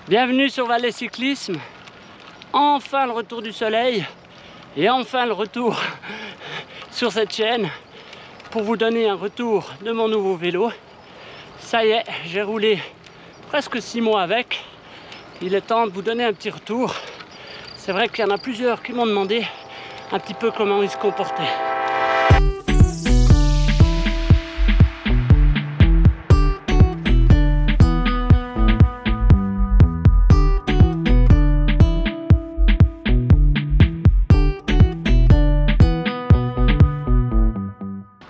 Bienvenue sur Valais Cyclisme. Enfin le retour du soleil et enfin le retour sur cette chaîne pour vous donner un retour de mon nouveau vélo. Ça y est, j'ai roulé presque 6 mois avec. Il est temps de vous donner un petit retour. C'est vrai qu'il y en a plusieurs qui m'ont demandé un petit peu comment il se comportait.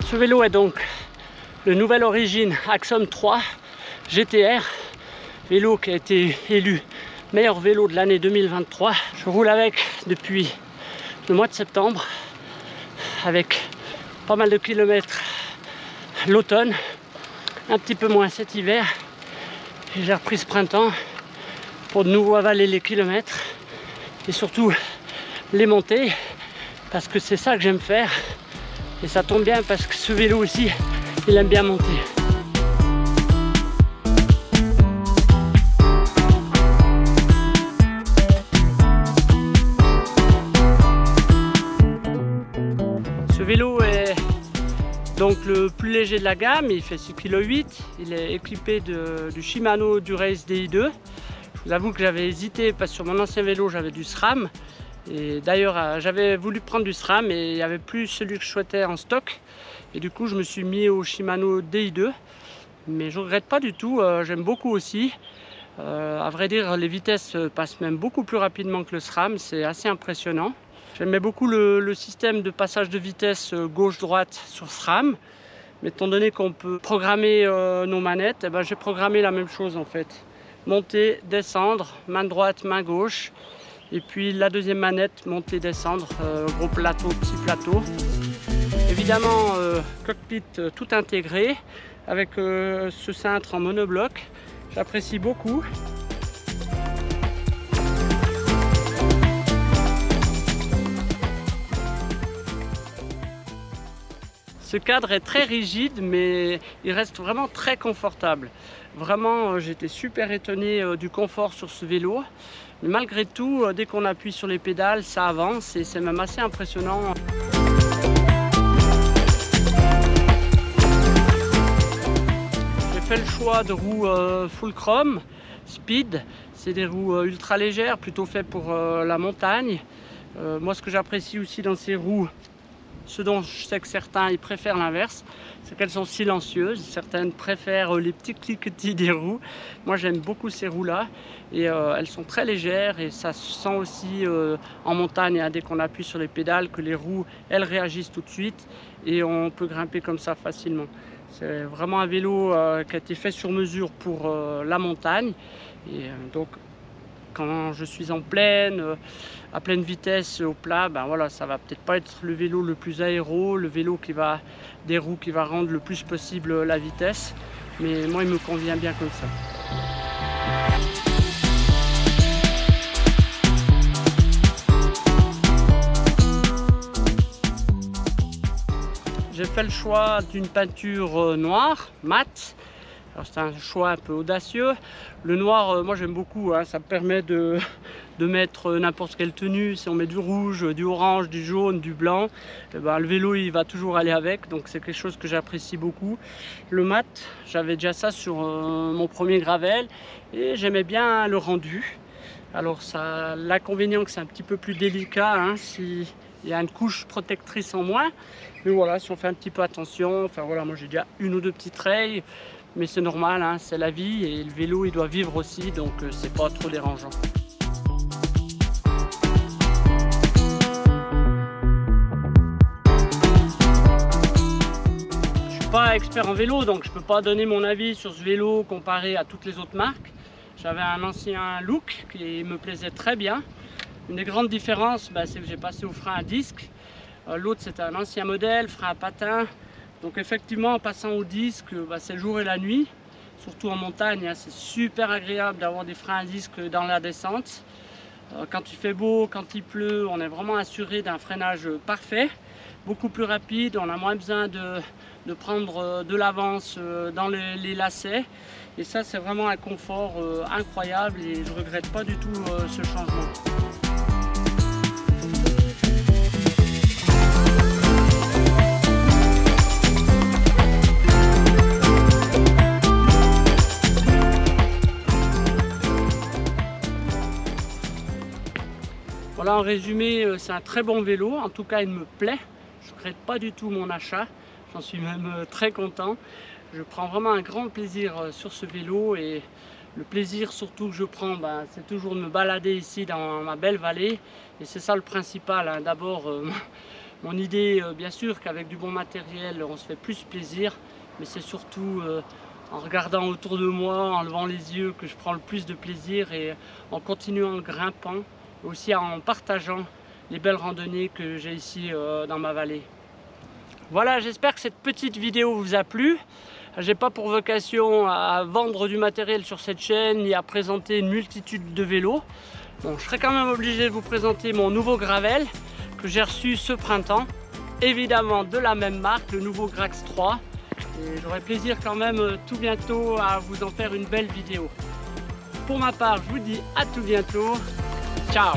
Ce vélo est donc le Nouvelle Origine Axom 3 GTR, vélo qui a été élu meilleur vélo de l'année 2023. Je roule avec depuis le mois de septembre, avec pas mal de kilomètres l'automne, un petit peu moins cet hiver. Et j'ai repris ce printemps pour de nouveau avaler les kilomètres et surtout les montées, parce que c'est ça que j'aime faire. Et ça tombe bien parce que ce vélo aussi, il aime bien monter. Ce vélo est donc le plus léger de la gamme, il fait 6,8 kg. Il est équipé du Shimano Dura-Ace Di2. Je vous avoue que j'avais hésité parce que sur mon ancien vélo j'avais du SRAM. Et d'ailleurs j'avais voulu prendre du SRAM et il n'y avait plus celui que je souhaitais en stock. Et du coup je me suis mis au Shimano Di2. Mais je ne regrette pas du tout, j'aime beaucoup aussi. À vrai dire, les vitesses passent même beaucoup plus rapidement que le SRAM, c'est assez impressionnant. J'aimais beaucoup le système de passage de vitesse gauche-droite sur SRAM. Mais étant donné qu'on peut programmer nos manettes, eh ben, j'ai programmé la même chose en fait. Monter, descendre, main droite, main gauche. Et puis la deuxième manette, monter, descendre, gros plateau, petit plateau. Évidemment, cockpit tout intégré avec ce cintre en monobloc. J'apprécie beaucoup. Ce cadre est très rigide, mais il reste vraiment très confortable. Vraiment, j'étais super étonné du confort sur ce vélo. Mais malgré tout, dès qu'on appuie sur les pédales, ça avance et c'est même assez impressionnant. J'ai fait le choix de roues full chrome, speed. C'est des roues ultra légères, plutôt faites pour la montagne. Moi, ce que j'apprécie aussi dans ces roues, ce dont je sais que certains ils préfèrent l'inverse, c'est qu'elles sont silencieuses. Certaines préfèrent les petits cliquetis des roues. Moi j'aime beaucoup ces roues là et elles sont très légères et ça se sent aussi en montagne, hein, dès qu'on appuie sur les pédales, que les roues elles réagissent tout de suite et on peut grimper comme ça facilement. C'est vraiment un vélo qui a été fait sur mesure pour la montagne et donc quand je suis en plaine, à pleine vitesse au plat, ben voilà, ça va peut-être pas être le vélo le plus aéro, le vélo qui va des roues qui va rendre le plus possible la vitesse, mais moi il me convient bien comme ça. J'ai fait le choix d'une peinture noire, mat. C'est un choix un peu audacieux. Le noir, moi j'aime beaucoup, hein, ça me permet de mettre n'importe quelle tenue. Si on met du rouge, du orange, du jaune, du blanc, et ben, le vélo il va toujours aller avec, donc c'est quelque chose que j'apprécie beaucoup. Le mat, j'avais déjà ça sur mon premier gravel et j'aimais bien le rendu. Alors ça, l'inconvénient que c'est un petit peu plus délicat, hein, si il y a une couche protectrice en moins, mais voilà, si on fait un petit peu attention, enfin voilà, moi j'ai déjà une ou deux petites rayes. Mais c'est normal, hein, c'est la vie et le vélo il doit vivre aussi, donc c'est pas trop dérangeant. Je suis pas expert en vélo, donc je peux pas donner mon avis sur ce vélo comparé à toutes les autres marques. J'avais un ancien look qui me plaisait très bien. Une des grandes différences, c'est que j'ai passé au frein à disque. L'autre c'était un ancien modèle, frein à patin. Donc effectivement, en passant au disque, c'est le jour et la nuit, surtout en montagne, hein, c'est super agréable d'avoir des freins à disque dans la descente. Quand il fait beau, quand il pleut, on est vraiment assuré d'un freinage parfait, beaucoup plus rapide, on a moins besoin de prendre de l'avance dans les lacets. Et ça, c'est vraiment un confort incroyable et je ne regrette pas du tout ce changement. Voilà, en résumé, c'est un très bon vélo. En tout cas, il me plaît. Je ne regrette pas du tout mon achat. J'en suis même très content. Je prends vraiment un grand plaisir sur ce vélo et le plaisir surtout que je prends, c'est toujours de me balader ici dans ma belle vallée. Et c'est ça le principal, hein. D'abord, mon idée, bien sûr qu'avec du bon matériel, on se fait plus plaisir. Mais c'est surtout en regardant autour de moi, en levant les yeux, que je prends le plus de plaisir et en continuant en grimpant. Aussi en partageant les belles randonnées que j'ai ici dans ma vallée. Voilà, j'espère que cette petite vidéo vous a plu. J'ai pas pour vocation à vendre du matériel sur cette chaîne ni à présenter une multitude de vélos. Bon, je serai quand même obligé de vous présenter mon nouveau gravel que j'ai reçu ce printemps, évidemment de la même marque, le nouveau Grax 3. Et j'aurai plaisir quand même tout bientôt à vous en faire une belle vidéo. Pour ma part, je vous dis à tout bientôt. Ciao!